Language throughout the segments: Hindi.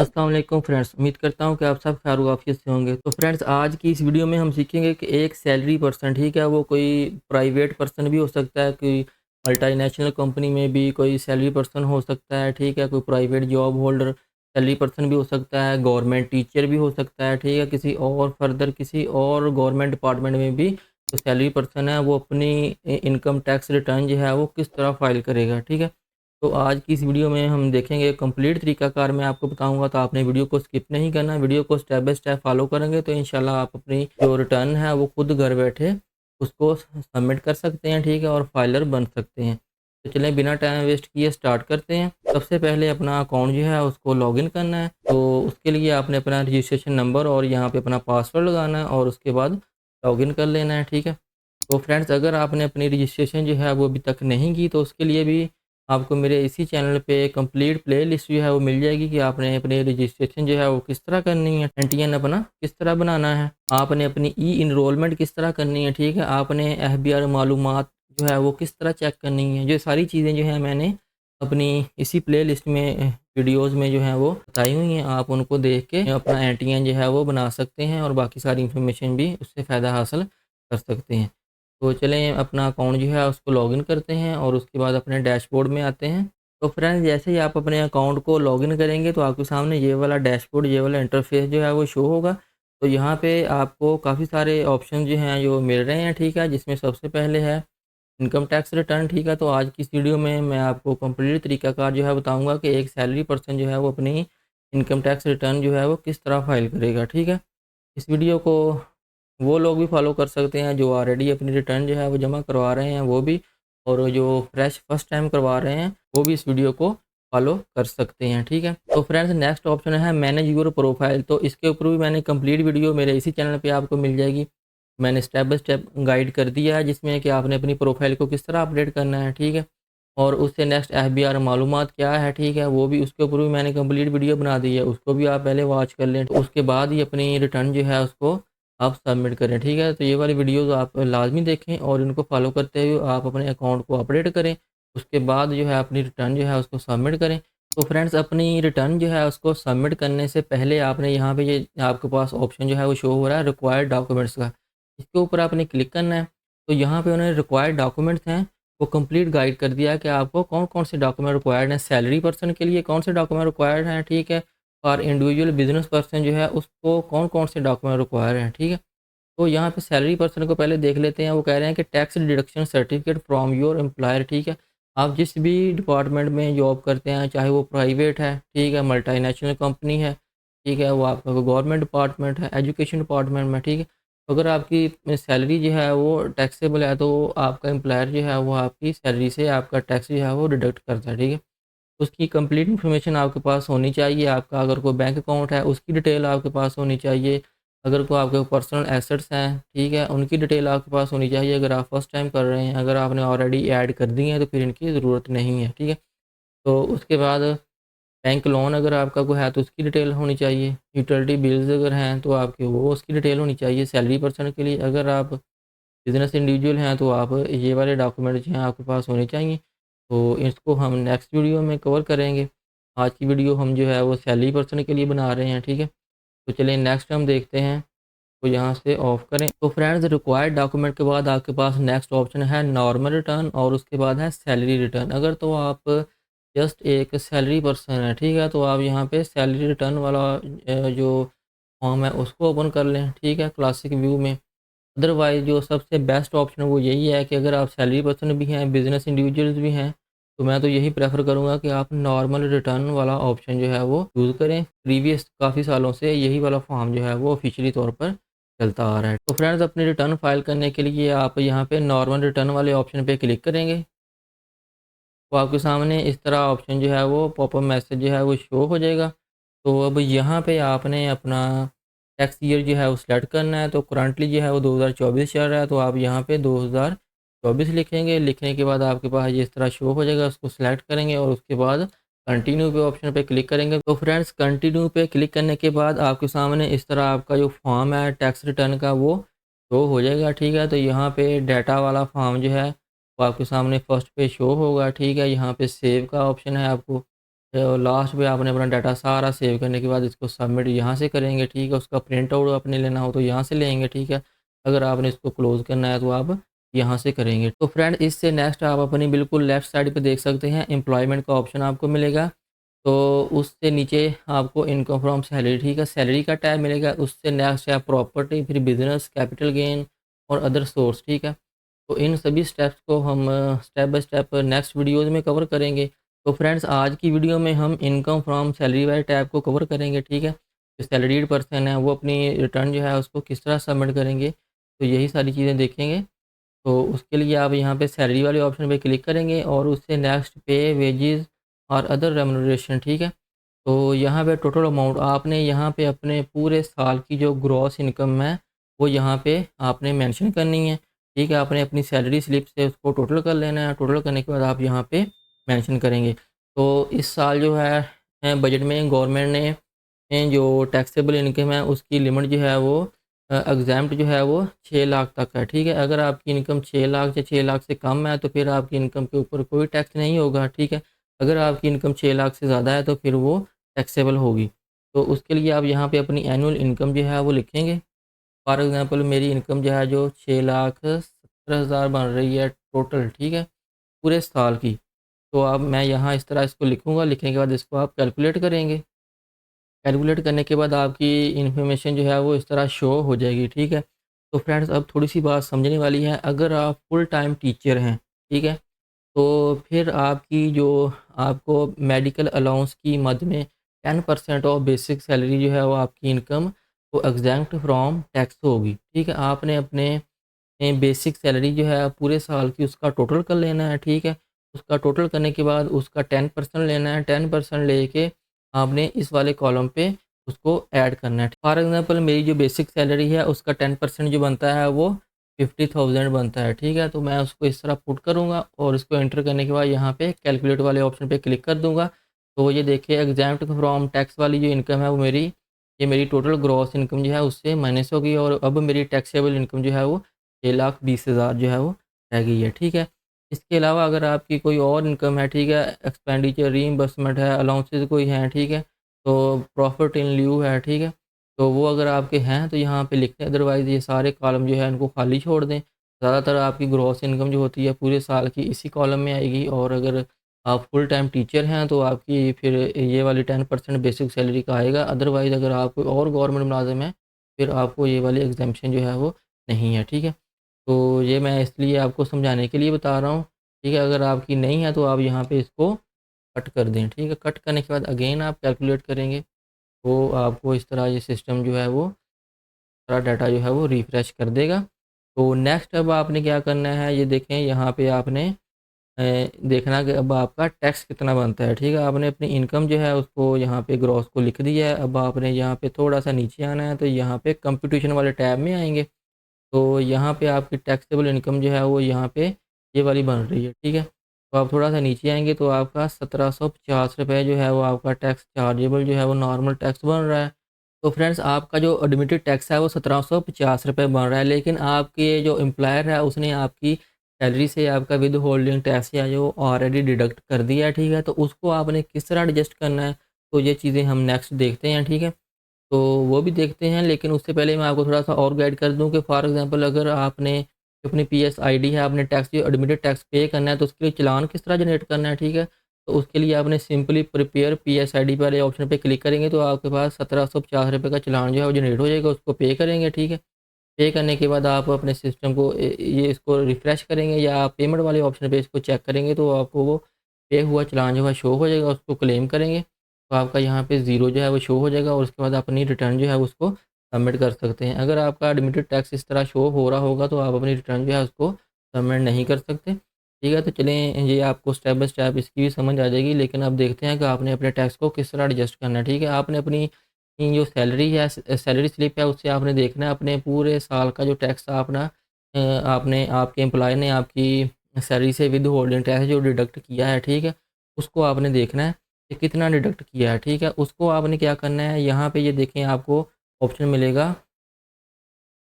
अस्सलाम वालेकुम फ्रेंड्स, उम्मीद करता हूँ कि आप सब खैर आफियत से होंगे। तो फ्रेंड्स, आज की इस वीडियो में हम सीखेंगे कि एक सैलरी पर्सन, ठीक है, वो कोई प्राइवेट पर्सन भी हो सकता है, कोई मल्टीनेशनल कंपनी में भी कोई सैलरी पर्सन हो सकता है, ठीक है, कोई private job holder salary person भी हो सकता है, गवर्नमेंट टीचर भी हो सकता है, ठीक है, किसी और गवर्नमेंट डिपार्टमेंट में भी जो सैलरी पर्सन है वो अपनी इनकम टैक्स रिटर्न जो है वो किस तरह फाइल करेगा, ठीक है। तो आज की इस वीडियो में हम देखेंगे कंप्लीट तरीकाकार मैं आपको बताऊंगा, तो आपने वीडियो को स्किप नहीं करना, वीडियो को स्टेप बाय स्टेप फॉलो करेंगे तो इंशाल्लाह आप अपनी जो रिटर्न है वो खुद घर बैठे उसको सबमिट कर सकते हैं, ठीक है, और फाइलर बन सकते हैं। तो चलें बिना टाइम वेस्ट किए स्टार्ट करते हैं। सबसे पहले अपना अकाउंट जो है उसको लॉगिन करना है। तो उसके लिए आपने अपना रजिस्ट्रेशन नंबर और यहाँ पे अपना पासवर्ड लगाना है और उसके बाद लॉगिन कर लेना है, ठीक है। तो फ्रेंड्स, अगर आपने अपनी रजिस्ट्रेशन जो है वो अभी तक नहीं की तो उसके लिए भी आपको मेरे इसी चैनल पे कंप्लीट प्लेलिस्ट जो है वो मिल जाएगी कि आपने अपनी रजिस्ट्रेशन जो है वो किस तरह करनी है, एनटीएन अपना किस तरह बनाना है, आपने अपनी ई इनरोलमेंट किस तरह करनी है, ठीक है, आपने एफबीआर मालूमात जो है वो किस तरह चेक करनी है। जो सारी चीज़ें जो है मैंने अपनी इसी प्लेलिस्ट में वीडियोज़ में जो है वो बताई हुई हैं। आप उनको देख के अपना एनटीएन जो है वो बना सकते हैं और बाकी सारी इन्फॉर्मेशन भी उससे फ़ायदा हासिल कर सकते हैं। तो चलें अपना अकाउंट जो है उसको लॉगिन करते हैं और उसके बाद अपने डैशबोर्ड में आते हैं। तो फ्रेंड्स, जैसे ही आप अपने अकाउंट को लॉगिन करेंगे तो आपके सामने ये वाला डैशबोर्ड, ये वाला इंटरफेस जो है वो शो होगा। तो यहाँ पे आपको काफ़ी सारे ऑप्शन जो हैं जो मिल रहे हैं, ठीक है, जिसमें सबसे पहले है इनकम टैक्स रिटर्न, ठीक है। तो आज की इस वीडियो में मैं आपको कंप्लीट तरीकाकार जो है बताऊँगा कि एक सैलरी पर्सन जो है वो अपनी इनकम टैक्स रिटर्न जो है वो किस तरह फाइल करेगा, ठीक है। इस वीडियो को वो लोग भी फॉलो कर सकते हैं जो ऑलरेडी अपनी रिटर्न जो है वो जमा करवा रहे हैं वो भी, और जो फ्रेश फर्स्ट टाइम करवा रहे हैं वो भी इस वीडियो को फॉलो कर सकते हैं, ठीक है। तो फ्रेंड्स, नेक्स्ट ऑप्शन है मैनेज योर प्रोफाइल। तो इसके ऊपर भी मैंने कंप्लीट वीडियो मेरे इसी चैनल पे आपको मिल जाएगी। मैंने स्टेप बाय स्टेप गाइड कर दिया है जिसमें कि आपने अपनी प्रोफाइल को किस तरह अपडेट करना है, ठीक है। और उससे नेक्स्ट एफबीआर मालूमात क्या है, ठीक है, वो भी उसके ऊपर भी मैंने कंप्लीट वीडियो बना दी है, उसको भी आप पहले वॉच कर लें। तो उसके बाद ही अपनी रिटर्न जो है उसको आप सबमिट करें, ठीक है। तो ये वाली वीडियोज़ आप लाज़मी देखें और इनको फॉलो करते हुए आप अपने अकाउंट को अपडेट करें। उसके बाद जो है अपनी रिटर्न जो है उसको सबमिट करें। तो फ्रेंड्स, अपनी रिटर्न जो है उसको सबमिट करने से पहले आपने यहाँ पे ये आपके पास ऑप्शन जो है वो शो हो रहा है रिक्वायर्ड डॉक्यूमेंट्स का, इसके ऊपर आपने क्लिक करना है। तो यहाँ पे उन्होंने रिक्वायर्ड डॉक्यूमेंट्स हैं वो कंप्लीट गाइड कर दिया है कि आपको कौन-कौन से डॉक्यूमेंट रिक्वायर्ड हैं, सैलरी पर्सन के लिए कौन से डॉक्यूमेंट रिक्वायर्ड हैं, ठीक है, और इंडिविजुअल बिज़नेस पर्सन जो है उसको कौन-कौन से डॉक्यूमेंट रिक्वायर्ड हैं, ठीक है। तो यहाँ पे सैलरी पर्सन को पहले देख लेते हैं। वो कह रहे हैं कि tax deduction certificate from your employer, ठीक है। आप जिस भी डिपार्टमेंट में जॉब करते हैं, चाहे वो प्राइवेट है, ठीक है, मल्टीनेशनल कंपनी है, ठीक है, वो आपका गवर्नमेंट डिपार्टमेंट है, एजुकेशन डिपार्टमेंट में, ठीक है। अगर आपकी सैलरी जो है वो टैक्सेबल है तो आपका एम्प्लॉयर जो है वो आपकी सैलरी से आपका टैक्स जो है वो डिडक्ट करता है, ठीक है। उसकी कंप्लीट इन्फॉर्मेशन आपके पास होनी चाहिए। आपका अगर कोई बैंक अकाउंट है उसकी डिटेल आपके पास होनी चाहिए। अगर कोई आपके पर्सनल एसेट्स हैं, ठीक है, उनकी डिटेल आपके पास होनी चाहिए। अगर आप फर्स्ट टाइम कर रहे हैं, अगर आपने ऑलरेडी ऐड कर दी है तो फिर इनकी ज़रूरत नहीं है, ठीक है। तो उसके बाद बैंक लोन अगर आपका कोई है तो उसकी डिटेल होनी चाहिए। यूटिलिटी बिल्स अगर हैं तो आपकी वो उसकी डिटेल होनी चाहिए सैलरी पर्सन के लिए। अगर आप बिज़नेस इंडिविजुअल हैं तो आप ये वाले डॉक्यूमेंट जो हैं आपके पास होने चाहिए। तो इसको हम नेक्स्ट वीडियो में कवर करेंगे। आज की वीडियो हम जो है वो सैलरी पर्सन के लिए बना रहे हैं, ठीक है। तो चलिए नेक्स्ट हम देखते हैं। तो यहाँ से ऑफ करें। तो फ्रेंड्स, रिक्वायर्ड डॉक्यूमेंट के बाद आपके पास नेक्स्ट ऑप्शन है नॉर्मल रिटर्न और उसके बाद है सैलरी रिटर्न। अगर तो आप जस्ट एक सैलरी पर्सन है, ठीक है, तो आप यहाँ पे सैलरी रिटर्न वाला जो फॉर्म है उसको ओपन कर लें, ठीक है, क्लासिक व्यू में। अदरवाइज़ जो सबसे बेस्ट ऑप्शन वो यही है कि अगर आप सैलरी पर्सन भी हैं, बिज़नेस इंडिविजुअल्स भी हैं, तो मैं तो यही प्रेफ़र करूँगा कि आप नॉर्मल रिटर्न वाला ऑप्शन जो है वो यूज़ करें। प्रीवियस काफ़ी सालों से यही वाला फॉर्म जो है वो ऑफ़िशियली तौर पर चलता आ रहा है। तो फ्रेंड्स, अपनी रिटर्न फ़ाइल करने के लिए आप यहाँ पे नॉर्मल रिटर्न वाले ऑप्शन पे क्लिक करेंगे। तो आपके सामने इस तरह ऑप्शन जो है वो पॉपअप मैसेज जो है वो शो हो जाएगा। तो अब यहाँ पे आपने अपना टैक्स ईयर जो है वो सिलेक्ट करना है। तो करंटली जो है वो 2024 चल रहा है, तो आप यहाँ पे 2024 लिखेंगे। लिखने के बाद आपके पास ये इस तरह शो हो जाएगा, उसको सिलेक्ट करेंगे और उसके बाद कंटिन्यू पे ऑप्शन पे क्लिक करेंगे। तो फ्रेंड्स, कंटिन्यू पे क्लिक करने के बाद आपके सामने इस तरह आपका जो फॉर्म है टैक्स रिटर्न का वो शो हो जाएगा, ठीक है। तो यहाँ पे डाटा वाला फॉर्म जो है वो आपके सामने फर्स्ट पे शो होगा, ठीक है। यहाँ पे सेव का ऑप्शन है आपको, लास्ट में आपने अपना डाटा सारा सेव करने के बाद इसको सबमिट यहाँ से करेंगे, ठीक है। उसका प्रिंट आउट आपने लेना हो तो यहाँ से लेंगे, ठीक है। अगर आपने इसको क्लोज़ करना है तो आप यहाँ से करेंगे। तो फ्रेंड इससे नेक्स्ट आप अपनी बिल्कुल लेफ़्ट साइड पे देख सकते हैं एम्प्लॉयमेंट का ऑप्शन आपको मिलेगा। तो उससे नीचे आपको इनकम फ्रॉम सैलरी, ठीक है, सैलरी का टैब मिलेगा। उससे नेक्स्ट है प्रॉपर्टी, फिर बिज़नेस, कैपिटल गेन और अदर सोर्स, ठीक है। तो इन सभी स्टेप्स को हम step by step next videos में कवर करेंगे। तो फ्रेंड्स आज की वीडियो में हम इनकम फ्रॉम सैलरी वाले टैब को कवर करेंगे, ठीक है। जो सैलरीड पर्सन है वो अपनी रिटर्न जो है उसको किस तरह सबमिट करेंगे, तो यही सारी चीज़ें देखेंगे। तो उसके लिए आप यहाँ पे सैलरी वाले ऑप्शन पे क्लिक करेंगे और उससे नेक्स्ट पे वेजेस और अदर रेम्यूनरेशन, ठीक है। तो यहाँ पे टोटल अमाउंट आपने यहाँ पे अपने पूरे साल की जो ग्रॉस इनकम है वो यहाँ पे आपने मेंशन करनी है, ठीक है। आपने अपनी सैलरी स्लिप से उसको टोटल कर लेना है। टोटल करने के बाद आप यहाँ पे मेंशन करेंगे। तो इस साल जो है बजट में गवर्नमेंट ने जो टैक्सेबल इनकम है उसकी लिमिट जो है वो एग्ज़ैम्प्ट जो है वो 6 लाख तक है, ठीक है। अगर आपकी इनकम 6 लाख या 6 लाख से कम है तो फिर आपकी इनकम के ऊपर कोई टैक्स नहीं होगा, ठीक है। अगर आपकी इनकम 6 लाख से ज़्यादा है तो फिर वो टैक्सेबल होगी। तो उसके लिए आप यहाँ पे अपनी एनुअल इनकम जो है वो लिखेंगे। फॉर एग्ज़ाम्पल मेरी इनकम जो है जो 6,70,000 बन रही है टोटल, ठीक है, पूरे साल की। तो अब मैं यहाँ इस तरह इसको लिखूँगा। लिखने के बाद इसको आप कैलकुलेट करेंगे। कैलकुलेट करने के बाद आपकी इन्फॉर्मेशन जो है वो इस तरह शो हो जाएगी, ठीक है। तो फ्रेंड्स अब थोड़ी-सी बात समझने वाली है। अगर आप फुल टाइम टीचर हैं, ठीक है, तो फिर आपकी जो आपको मेडिकल अलाउंस की मद में 10% ऑफ बेसिक सैलरी जो है वो आपकी इनकम वो एग्ज़ैम्प्ट फ्रॉम टैक्स होगी, ठीक है। आपने अपने बेसिक सैलरी जो है पूरे साल की उसका टोटल कर लेना है, ठीक है। उसका टोटल करने के बाद उसका 10% लेना है। 10% लेके आपने इस वाले कॉलम पे उसको ऐड करना है। फॉर एग्ज़ाम्पल मेरी जो बेसिक सैलरी है उसका 10% जो बनता है वो 50,000 बनता है, ठीक है। तो मैं उसको इस तरह पुट करूँगा और इसको एंटर करने के बाद यहाँ पे कैलकुलेट वाले ऑप्शन पे क्लिक कर दूँगा। तो ये देखिए एग्ज़ैम्प्ट फ्रॉम टैक्स वाली जो इनकम है वो मेरी टोटल ग्रॉस इनकम जो है उससे माइनस हो गई और अब मेरी टैक्सेबल इनकम जो है वो 6,20,000 जो है वो रह गई है, ठीक है। इसके अलावा अगर आपकी कोई और इनकम है, ठीक है, एक्सपेंडिचर, रीइंबर्समेंट है, अलाउंसेस कोई हैं, ठीक है, तो प्रॉफिट इन लिeu है, ठीक है, तो वो अगर आपके हैं तो यहाँ पे लिख दें। अदरवाइज़ ये सारे कॉलम जो है इनको खाली छोड़ दें। ज़्यादातर आपकी ग्रॉस इनकम जो होती है पूरे साल की इसी कॉलम में आएगी और अगर आप फुल टाइम टीचर हैं तो आपकी फिर ये वाली 10% बेसिक सैलरी का आएगा। अदरवाइज़ अगर आप कोई और गवर्नमेंट मुलाज़िम हैं, फिर आपको ये वाली एग्ज़ैम्पशन जो है वो नहीं है, ठीक है। तो ये मैं इसलिए आपको समझाने के लिए बता रहा हूँ, ठीक है। अगर आपकी नहीं है तो आप यहाँ पे इसको कट कर दें, ठीक है। कट करने के बाद अगेन आप कैलकुलेट करेंगे, तो आपको इस तरह ये सिस्टम जो है वो सारा डाटा जो है वो रिफ्रेश कर देगा। तो नेक्स्ट अब आपने क्या करना है, ये देखें यहाँ पे आपने अ, देखना कि अब आपका टैक्स कितना बनता है, ठीक है। आपने अपनी इनकम जो है उसको यहाँ पे ग्रॉस को लिख दिया है। अब आपने यहाँ पे थोड़ा-सा नीचे आना है, तो यहाँ पे कंप्यूटेशन वाले टैब में आएँगे। तो यहाँ पे आपकी टैक्सेबल इनकम जो है वो यहाँ पे ये वाली बन रही है, ठीक है। तो आप थोड़ा-सा नीचे आएँगे तो आपका 1750 रुपए जो है वो आपका टैक्स चार्जेबल जो है वो नॉर्मल टैक्स बन रहा है। तो फ्रेंड्स आपका जो एडमिटेड टैक्स है वो 1750 रुपए बन रहा है, लेकिन आपके जो एम्प्लॉयर है उसने आपकी सैलरी से आपका विद होल्डिंग टैक्स या जो ऑलरेडी डिडक्ट कर दिया है, ठीक है। तो उसको आपने किस तरह एडजस्ट करना है, तो ये चीज़ें हम नेक्स्ट देखते हैं, ठीक है। तो वो भी देखते हैं, लेकिन उससे पहले मैं आपको थोड़ा-सा और गाइड कर दूँ कि फॉर एग्ज़ाम्पल अगर आपने अपनी पीएस आईडी है, आपने टैक्स जो एडमिटेड टैक्स पे करना है, तो उसके लिए चालान किस तरह जनरेट करना है, ठीक है? तो उसके लिए आपने सिंपली प्रिपेयर पीएस आईडी वाले ऑप्शन पे क्लिक करेंगे, तो आपके पास ₹1750 का चालान जो है वो जनरेट हो जाएगा, उसको पे करेंगे, ठीक है? पे करने के बाद आप अपने सिस्टम को ये इसको रिफ्रेश करेंगे या आप पेमेंट वाले ऑप्शन पे इसको चेक करेंगे तो आपको वो पे हुआ चालान जो है शो हो जाएगा, उसको क्लेम करेंगे। तो आपका यहाँ पे ज़ीरो जो है वो शो हो जाएगा और उसके बाद अपनी रिटर्न जो है उसको सबमिट कर सकते हैं। अगर आपका एडमिटेड टैक्स इस तरह शो हो रहा होगा तो आप अपनी रिटर्न जो है उसको सबमिट नहीं कर सकते। ठीक है, तो चलें ये आपको स्टेप बाय स्टेप इसकी भी समझ आ जाएगी, लेकिन अब देखते हैं कि आपने अपने टैक्स को किस तरह एडजस्ट करना है। ठीक है, आपने अपनी की जो सैलरी है सैलरी स्लिप है उससे आपने देखना है अपने पूरे साल का जो टैक्स था अपना आपने आपके एम्प्लॉय ने आपकी सैलरी से विद होल्डिंग टैक्स जो डिडक्ट किया है, ठीक है, उसको आपने देखना है कि कितना डिडक्ट किया है, ठीक है। उसको आपने क्या करना है, यहाँ पे ये देखें आपको ऑप्शन मिलेगा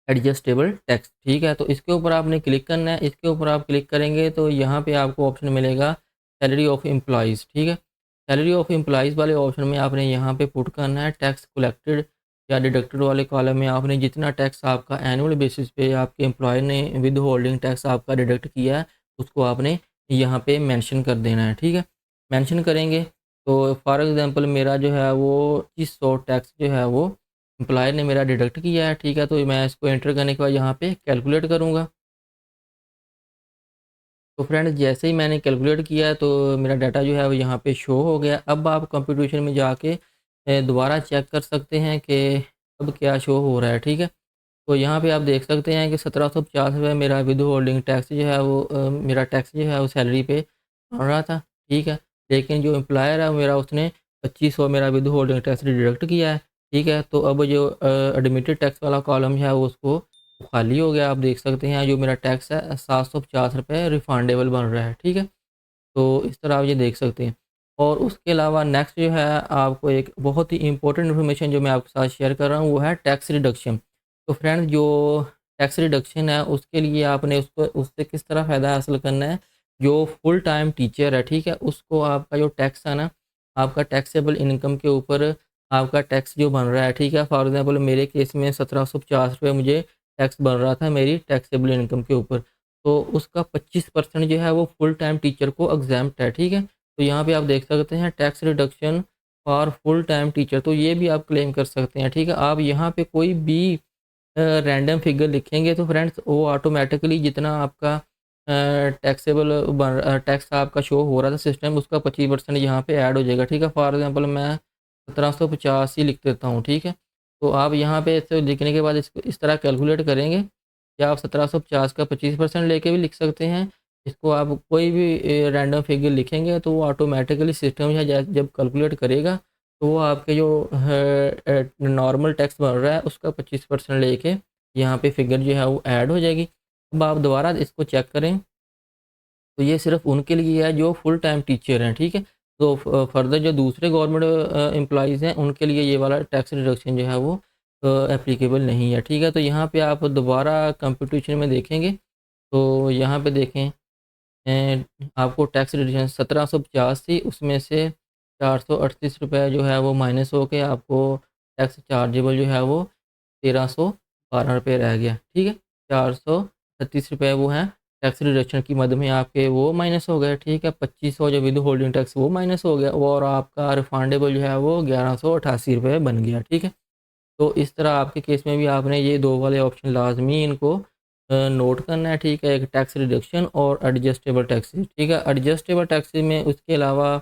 एडजस्टेबल टैक्स, ठीक है। तो इसके ऊपर आपने क्लिक करना है। इसके ऊपर आप क्लिक करेंगे तो यहाँ पे आपको ऑप्शन मिलेगा सैलरी ऑफ एम्प्लॉइज़, ठीक है। सैलरी ऑफ एम्प्लॉइज़ वाले ऑप्शन में आपने यहाँ पे पुट करना है टैक्स कलेक्टेड या डिडक्टेड वाले कॉलम में आपने जितना टैक्स आपका एनुअल बेसिस पे आपके एम्प्लॉयर ने विद होल्डिंग टैक्स आपका डिडक्ट किया है, उसको आपने यहाँ पे मेंशन कर देना है, ठीक है। मेंशन करेंगे तो फॉर एग्ज़ाम्पल मेरा जो है वो 2500 टैक्स जो है वो एम्प्लॉयर ने मेरा डिडक्ट किया है, ठीक है। तो मैं इसको एंटर करने के बाद यहाँ पे कैलकुलेट करूँगा। तो फ्रेंड्स जैसे ही मैंने कैलकुलेट किया तो मेरा डाटा जो है वो यहाँ पे शो हो गया। अब आप कंप्यूटेशन में जाके दोबारा चेक कर सकते हैं कि अब क्या शो हो रहा है, ठीक है। तो यहाँ पे आप देख सकते हैं कि 1750 रुपये मेरा विद होल्डिंग टैक्स जो है वो मेरा टैक्स जो है वो सैलरी पे बन रहा था, ठीक है। लेकिन जो एम्प्लॉयर है मेरा उसने 2500 मेरा विद होल्डिंग टैक्स डिडक्ट किया है, ठीक है। तो अब जो एडमिटेड टैक्स वाला कॉलम है वो उसको खाली हो गया। आप देख सकते हैं जो मेरा टैक्स है 750 रुपये रिफंडेबल बन रहा है, ठीक है। तो इस तरह आप ये देख सकते हैं। और उसके अलावा नेक्स्ट जो है आपको एक बहुत ही इंपॉर्टेंट इन्फॉर्मेशन जो मैं आपके साथ शेयर कर रहा हूँ वो है टैक्स रिडक्शन। तो फ्रेंड्स जो टैक्स रिडक्शन है उसके लिए आपने उसको उससे किस तरह फ़ायदा हासिल करना है। जो फुल टाइम टीचर है, ठीक है, उसको आपका जो टैक्स है ना, आपका टैक्सेबल इनकम के ऊपर आपका टैक्स जो बन रहा है, ठीक है। फॉर एग्ज़ाम्पल मेरे केस में 1750 रुपये मुझे टैक्स बन रहा था मेरी टैक्सेबल इनकम के ऊपर। तो उसका 25% जो है वो फुल टाइम टीचर को एग्ज़ैम्प्ट है, ठीक है। तो यहाँ पे आप देख सकते हैं tax reduction for full time teacher, तो ये भी आप क्लेम कर सकते हैं, ठीक है। आप यहाँ पे कोई भी रैंडम फिगर लिखेंगे तो फ्रेंड्स वो ऑटोमेटिकली जितना आपका टैक्सेबल टैक्स आपका शो हो रहा था सिस्टम उसका 25% यहाँ पे ऐड हो जाएगा, ठीक है। फॉर एग्जांपल मैं 1750 ही लिख देता हूँ, ठीक है। तो आप यहाँ पे इसे लिखने के बाद इसको इस तरह कैलकुलेट करेंगे कि आप 1750 का 25% लेके भी लिख सकते हैं। इसको आप कोई भी रैंडम फिगर लिखेंगे तो वो ऑटोमेटिकली सिस्टम है जब कैलकुलेट करेगा तो वो आपके जो नॉर्मल टैक्स बन रहा है उसका 25% लेके यहाँ पे फिगर जो है वो ऐड हो जाएगी। अब आप दोबारा इसको चेक करें तो ये सिर्फ़ उनके लिए है जो फुल टाइम टीचर हैं, ठीक है। तो फर्दर जो दूसरे गवर्नमेंट एम्प्लॉइज़ हैं उनके लिए ये वाला टैक्स रिडक्शन जो है वो एप्लीकेबल नहीं है, ठीक है। तो यहाँ पे आप दोबारा कंप्यूटेशन में देखेंगे तो यहाँ पे देखें आपको टैक्स रिडक्शन 1750 थी उसमें से 438 रुपये जो है वो माइनस हो के आपको टैक्स चार्जेबल जो है वो 1312 रुपये रह गया, ठीक है। 436 रुपये वो हैं टैक्स रिडक्शन की मद में आपके वो माइनस हो गए, ठीक है। 2500 जो विद होल्डिंग टैक्स वो माइनस हो गया और आपका रिफंडेबल जो है वो 1188 रुपये बन गया, ठीक है। तो इस तरह आपके केस में भी आपने ये 2 वाले ऑप्शन लाज़मी इनको नोट करना है, ठीक है। एक टैक्स रिडक्शन और एडजस्टेबल टैक्सेस, ठीक है। एडजस्टेबल टैक्सेस में उसके अलावा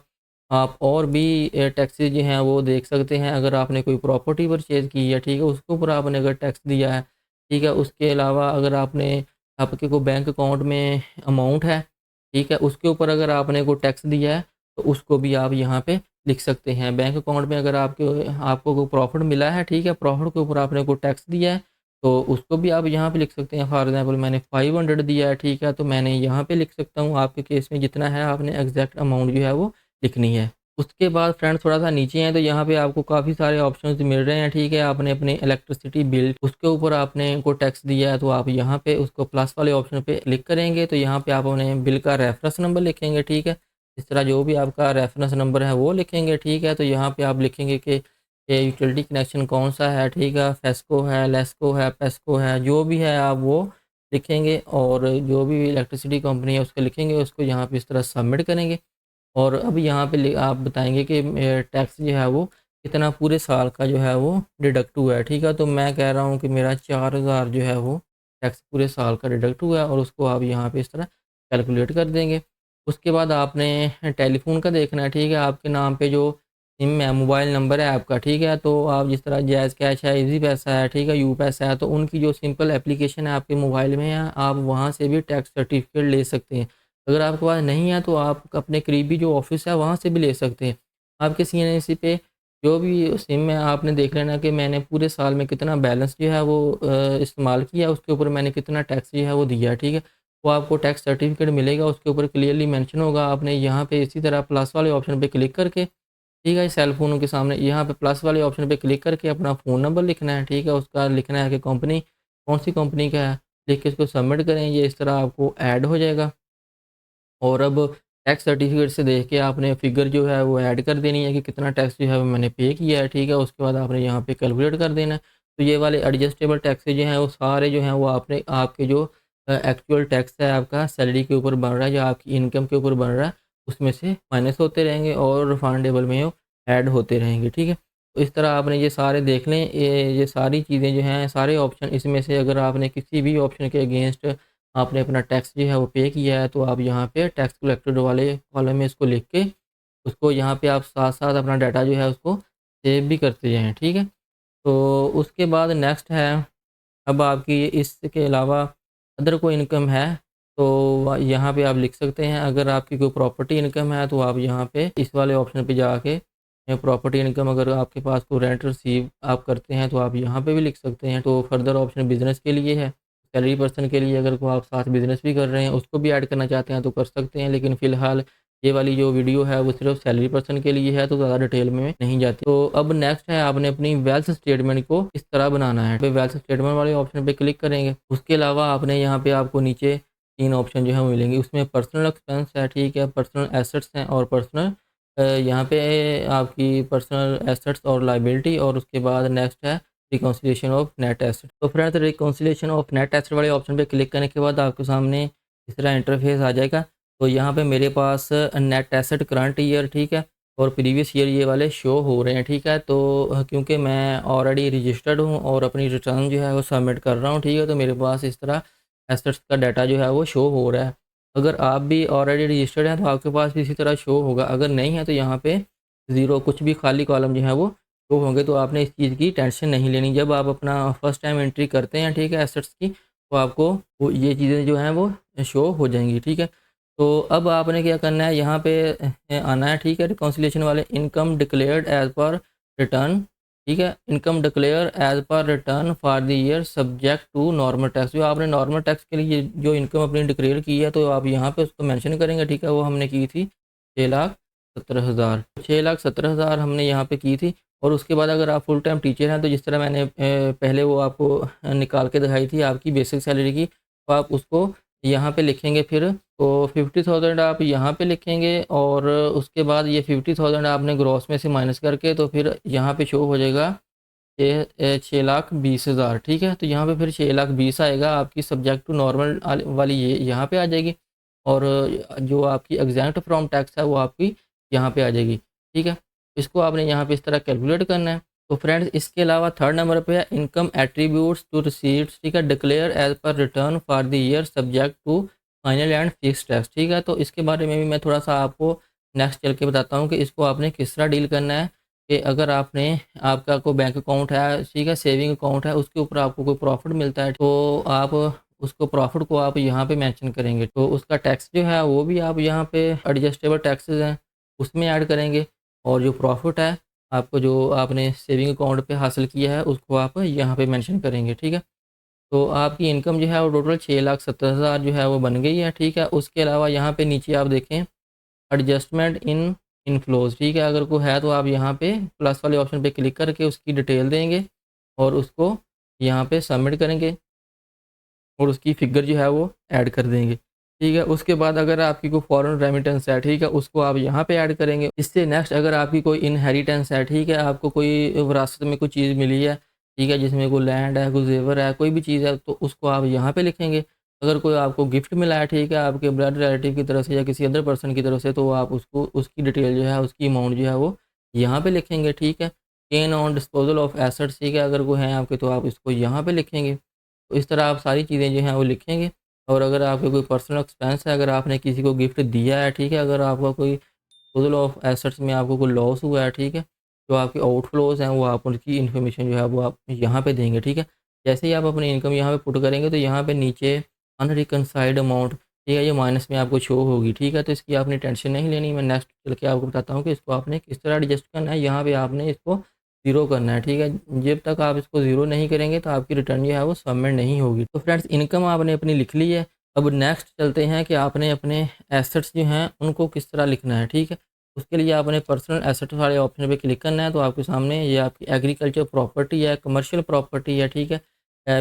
आप और भी टैक्सेस जो हैं वो देख सकते हैं। अगर आपने कोई प्रॉपर्टी परचेज़ की है, ठीक है, उसके ऊपर आपने अगर टैक्स दिया है, ठीक है। उसके अलावा अगर आपने आपके को बैंक अकाउंट में अमाउंट है, ठीक है, उसके ऊपर अगर आपने कोई टैक्स दिया है, तो उसको भी आप यहाँ पे लिख सकते हैं। बैंक अकाउंट में अगर आपको कोई प्रॉफ़िट मिला है, ठीक है, प्रॉफ़िट के ऊपर आपने कोई टैक्स दिया है, तो उसको भी आप यहाँ पे लिख सकते हैं। फॉर एग्ज़ाम्पल मैंने 500 दिया है, ठीक है, तो मैंने यहाँ पे लिख सकता हूँ। आपके केस में जितना है आपने एग्ज़ैक्ट अमाउंट जो है वो लिखनी है। उसके बाद फ्रेंड्स थोड़ा-सा नीचे हैं तो यहाँ पे आपको काफ़ी सारे ऑप्शंस मिल रहे हैं, ठीक है। आपने अपने इलेक्ट्रिसिटी बिल उसके ऊपर आपने को टैक्स दिया है तो आप यहाँ पे उसको प्लस वाले ऑप्शन पे क्लिक करेंगे तो यहाँ पे आप अपने बिल का रेफ़रेंस नंबर लिखेंगे, ठीक है। इस तरह जो भी आपका रेफ़रेंस नंबर है वो लिखेंगे, ठीक है। तो यहाँ पे आप लिखेंगे कि ये यूटिलिटी कनेक्शन कौन-सा है, ठीक है, फेस्को है, लेस्को है, पेस्को है, जो भी है आप वो लिखेंगे और जो भी इलेक्ट्रिसिटी कंपनी है उसको लिखेंगे, उसको यहाँ पे इस तरह सबमिट करेंगे। और अब यहाँ पे आप बताएँगे कि टैक्स जो है वो कितना पूरे साल का जो है वो डिडक्ट हुआ है, ठीक है। तो मैं कह रहा हूँ कि मेरा 4000 जो है वो टैक्स पूरे साल का डिडक्ट हुआ है और उसको आप यहाँ पे इस तरह कैलकुलेट कर देंगे। उसके बाद आपने टेलीफ़ोन का देखना है, ठीक है। आपके नाम पे जो सिम है, मोबाइल नंबर है आपका, ठीक है। तो आप जिस तरह जैज़ कैश है, ईज़ी पैसा है, ठीक है, यू पैसा है, तो उनकी जो सिंपल एप्लीकेशन है आपके मोबाइल में है, आप वहाँ से भी टैक्स सर्टिफ़िकेट ले सकते हैं। अगर आपके पास नहीं है तो आप अपने करीबी जो ऑफ़िस है वहाँ से भी ले सकते हैं। आपके सीएनएसी पे जो भी सिम है आपने देख लेना कि मैंने पूरे साल में कितना बैलेंस जो है वो इस्तेमाल किया, उसके ऊपर मैंने कितना टैक्स जो है वो दिया है, ठीक है। वो आपको टैक्स सर्टिफ़िकेट मिलेगा, उसके ऊपर क्लियरली मेंशन होगा। आपने यहाँ पे इसी तरह प्लस वाले ऑप्शन पे क्लिक करके, ठीक है, सेल फ़ोनों के सामने यहाँ पे प्लस वाले ऑप्शन पे क्लिक करके अपना फ़ोन नंबर लिखना है, ठीक है। उसका लिखना है कि कंपनी कौन-सी कंपनी का है, लिख के इसको सबमिट करें, ये इस तरह आपको ऐड हो जाएगा। और अब टैक्स सर्टिफिकेट से देख के आपने फ़िगर जो है वो ऐड कर देनी है कि कितना टैक्स जो है वो मैंने पे किया है, ठीक है। उसके बाद आपने यहाँ पे कैलकुलेट कर देना है। तो ये वाले एडजस्टेबल टैक्सेस जो हैं वो सारे जो हैं वो आपने आपके जो एक्चुअल टैक्स है आपका सैलरी के ऊपर बन रहा है या आपकी इनकम के ऊपर बन रहा है, उसमें से माइनस होते रहेंगे और रिफंडेबल में वो ऐड होते रहेंगे, ठीक है। तो इस तरह आपने ये सारे देख लें, ये सारी चीज़ें जो हैं, सारे ऑप्शन इसमें से अगर आपने किसी भी ऑप्शन के अगेंस्ट आपने अपना टैक्स जो है वो पे किया है, तो आप यहाँ पे टैक्स कलेक्टेड वाले कॉलम में इसको लिख के उसको यहाँ पे आप साथ-साथ अपना डाटा जो है उसको सेव भी करते जाएँ, ठीक है। तो उसके बाद नेक्स्ट है, अब आपकी इसके अलावा अदर कोई इनकम है, तो यहाँ पे आप लिख सकते हैं। अगर आपकी कोई प्रॉपर्टी इनकम है, तो आप यहाँ पे इस वाले ऑप्शन पे जाके प्रॉपर्टी इनकम, अगर आपके पास कोई रेंट रिसीव आप करते हैं, तो आप यहाँ पे भी लिख सकते हैं। तो फर्दर ऑप्शन बिज़नेस के लिए है, सैलरी पर्सन के लिए अगर को आप साथ बिज़नेस भी कर रहे हैं, उसको भी ऐड करना चाहते हैं तो कर सकते हैं। लेकिन फ़िलहाल ये वाली जो वीडियो है वो सिर्फ सैलरी पर्सन के लिए है, तो ज़्यादा डिटेल में नहीं जाती। तो अब नेक्स्ट है, आपने अपनी वेल्थ स्टेटमेंट को किस तरह बनाना है। तो वेल्थ स्टेटमेंट वाले ऑप्शन पे क्लिक करेंगे। उसके अलावा आपने यहाँ पे आपको नीचे 3 ऑप्शन जो है वो मिलेंगे। उसमें पर्सनल एक्सपेंस है, ठीक है, पर्सनल एसेट्स हैं और पर्सनल यहाँ पे आपकी पर्सनल एसेट्स और लायबिलिटी, और उसके बाद नेक्स्ट है रिकॉन्सिलिएशन ऑफ नेट एसेट। तो friends, reconciliation of net asset वाले ऑप्शन पे क्लिक करने के बाद आपके सामने इस तरह इंटरफेस आ जाएगा। तो यहाँ पे मेरे पास नेट एसेट करंट ईयर, ठीक है, और प्रीवियस ईयर ये वाले शो हो रहे हैं, ठीक है। तो क्योंकि मैं ऑलरेडी रजिस्टर्ड हूँ और अपनी रिटर्न जो है वो सबमिट कर रहा हूँ, ठीक है, तो मेरे पास इस तरह एसेट्स का डाटा जो है वो शो हो रहा है। अगर आप भी ऑलरेडी रजिस्टर्ड हैं तो आपके पास भी इसी तरह शो होगा। अगर नहीं है तो यहाँ पे ज़ीरो, कुछ भी खाली कॉलम जो है वो शो होंगे। तो आपने इस चीज़ की टेंशन नहीं लेनी। जब आप अपना फर्स्ट टाइम एंट्री करते हैं, ठीक है, एसेट्स की, तो आपको वो ये चीज़ें जो हैं वो शो हो जाएंगी, ठीक है। तो अब आपने क्या करना है, यहाँ पे आना है, ठीक है, रिकॉन्सिलिएशन वाले income declared as per return, ठीक है, income declare as per return for the year subject to normal tax. जो आपने नॉर्मल टैक्स के लिए जो इनकम अपनी डिक्लेयर की है, तो आप यहाँ पे उसको मेंशन करेंगे, ठीक है। वो हमने की थी 6,17,000, 6,17,000 हमने यहाँ पे की थी। और उसके बाद अगर आप फुल टाइम टीचर हैं, तो जिस तरह मैंने पहले वो आपको निकाल के दिखाई थी आपकी बेसिक सैलरी की, तो आप उसको यहाँ पे लिखेंगे फिर। तो 50,000 आप यहाँ पे लिखेंगे और उसके बाद ये 50,000 आपने ग्रॉस में से माइनस करके, तो फिर यहाँ पे शो हो जाएगा 6,20,000, ठीक है। तो यहाँ पे फिर 6,20,000 आएगा, आपकी सब्जेक्ट टू नॉर्मल वाली ये यहाँ पे आ जाएगी, और जो आपकी एग्जैम्प्ट फ्रॉम टैक्स है वो आपकी यहाँ पे आ जाएगी, ठीक है। इसको आपने यहाँ पे इस तरह कैलकुलेट करना है। तो फ्रेंड्स, इसके अलावा थर्ड नंबर पे है इनकम एट्रीब्यूट्स टू रिसीट्स, ठीक है, declare as per return for the year subject to final and fix tax, ठीक है। तो इसके बारे में भी मैं थोड़ा सा आपको नेक्स्ट चल के बताता हूँ कि इसको आपने किस तरह डील करना है। कि अगर आपने आपका कोई बैंक अकाउंट है, ठीक है, सेविंग अकाउंट है, उसके ऊपर आपको कोई प्रॉफिट मिलता है, तो आप उसको प्रॉफिट को आप यहाँ पे मेंशन करेंगे। तो उसका टैक्स जो है वो भी आप यहाँ पे एडजस्टेबल टैक्सेस हैं उसमें ऐड करेंगे, और जो प्रॉफिट है आपको जो आपने सेविंग अकाउंट पे हासिल किया है उसको आप यहाँ पे मेंशन करेंगे, ठीक है। तो आपकी इनकम जो है वो टोटल 6,70,000 जो है वो बन गई है, ठीक है। उसके अलावा यहाँ पे नीचे आप देखें एडजस्टमेंट इन इनफ्लोज, ठीक है, अगर कोई है तो आप यहाँ पे प्लस वाले ऑप्शन पे क्लिक करके उसकी डिटेल देंगे और उसको यहाँ पे सबमिट करेंगे और उसकी फिगर जो है वो ऐड कर देंगे, ठीक है। उसके बाद अगर आपकी कोई फॉरेन रेमिटेंस है, ठीक है, उसको आप यहाँ पे ऐड करेंगे। इससे नेक्स्ट अगर आपकी कोई इनहेरिटेंस है, ठीक है, आपको कोई विरासत में कोई चीज़ मिली है, ठीक है, जिसमें कोई लैंड है, कोई ज़ेवर है, कोई भी चीज़ है, तो उसको आप यहाँ पे लिखेंगे। अगर कोई आपको गिफ्ट मिला है, ठीक है, आपके ब्लड रिलेटिव की तरफ से या किसी अदर पर्सन की तरफ से, तो आप उसको उसकी डिटेल जो है, उसकी अमाउंट जो है वो यहाँ पे लिखेंगे, ठीक है। Gain on disposal of assets, ठीक है, अगर कोई है आपके तो आप इसको यहाँ पे लिखेंगे। तो इस तरह आप सारी चीज़ें जो हैं वो लिखेंगे। और अगर आपके कोई पर्सनल एक्सपेंस है, अगर आपने किसी को गिफ्ट दिया है, ठीक है, अगर आपका कोई टोटल ऑफ एसेट्स में आपको कोई लॉस हुआ है, ठीक है, जो आपके आउटफ्लोज़ हैं वो आप उनकी इन्फॉर्मेशन जो है वो आप यहाँ पे देंगे, ठीक है। जैसे ही आप अपनी इनकम यहाँ पे पुट करेंगे तो यहाँ पे नीचे अनरिकनसाइल्ड अमाउंट, ठीक है, ये माइनस में आपको शो होगी, ठीक है। तो इसकी आपने टेंशन नहीं लेनी। मैं नेक्स्ट चल के आपको बताता हूँ कि इसको आपने किस तरह एडजस्ट करना है। यहाँ पे आपने इसको ज़ीरो करना है, ठीक है। जब तक आप इसको ज़ीरो नहीं करेंगे तो आपकी रिटर्न जो है वो सबमिट नहीं होगी। तो फ्रेंड्स, इनकम आपने अपनी लिख ली है। अब नेक्स्ट चलते हैं कि आपने अपने एसेट्स जो हैं उनको किस तरह लिखना है, ठीक है। उसके लिए आपने पर्सनल एसेट वाले ऑप्शन पे क्लिक करना है। तो आपके सामने ये आपकी एग्रीकल्चर प्रॉपर्टी है, कमर्शियल प्रॉपर्टी है, ठीक है,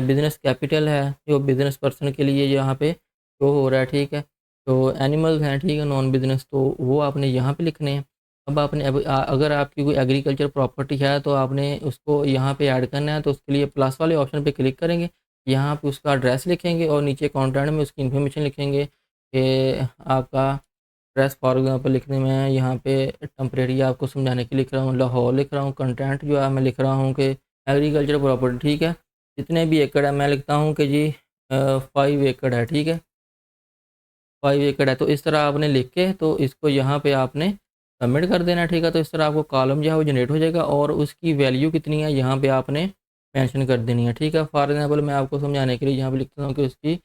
बिज़नेस कैपिटल है, जो बिज़नेस पर्सन के लिए यहाँ पे शो हो रहा है, ठीक है। तो एनिमल्स हैं, ठीक है, नॉन बिज़नेस, तो वो आपने यहाँ पे लिखने हैं। अब आपने अगर आपकी कोई एग्रीकल्चर प्रॉपर्टी है तो आपने उसको यहाँ पे ऐड करना है, तो उसके लिए प्लस वाले ऑप्शन पे क्लिक करेंगे। यहाँ पे उसका एड्रेस लिखेंगे और नीचे कंटेंट में उसकी इन्फॉर्मेशन लिखेंगे कि आपका एड्रेस, फॉर एग्जांपल लिखने में यहाँ पे टेम्परेरी आपको समझाने के लिए लिख रहा हूँ लाहौर लिख रहा हूँ। कंटेंट जो है मैं लिख रहा हूँ कि एग्रीकल्चर प्रॉपर्टी, ठीक है, जितने भी एकड़ है मैं लिखता हूँ कि जी 5 एकड़ है, ठीक है, 5 एकड़ है। तो इस तरह आपने लिख के तो इसको यहाँ पे आपने सबमिट कर देना है, ठीक है। तो इस तरह आपको कॉलम जो है वो जनरेट हो जाएगा और उसकी वैल्यू कितनी है यहाँ पे आपने मेंशन कर देनी है, ठीक है। फॉर एग्जांपल मैं आपको समझाने के लिए यहाँ पे लिखता हूँ कि उसकी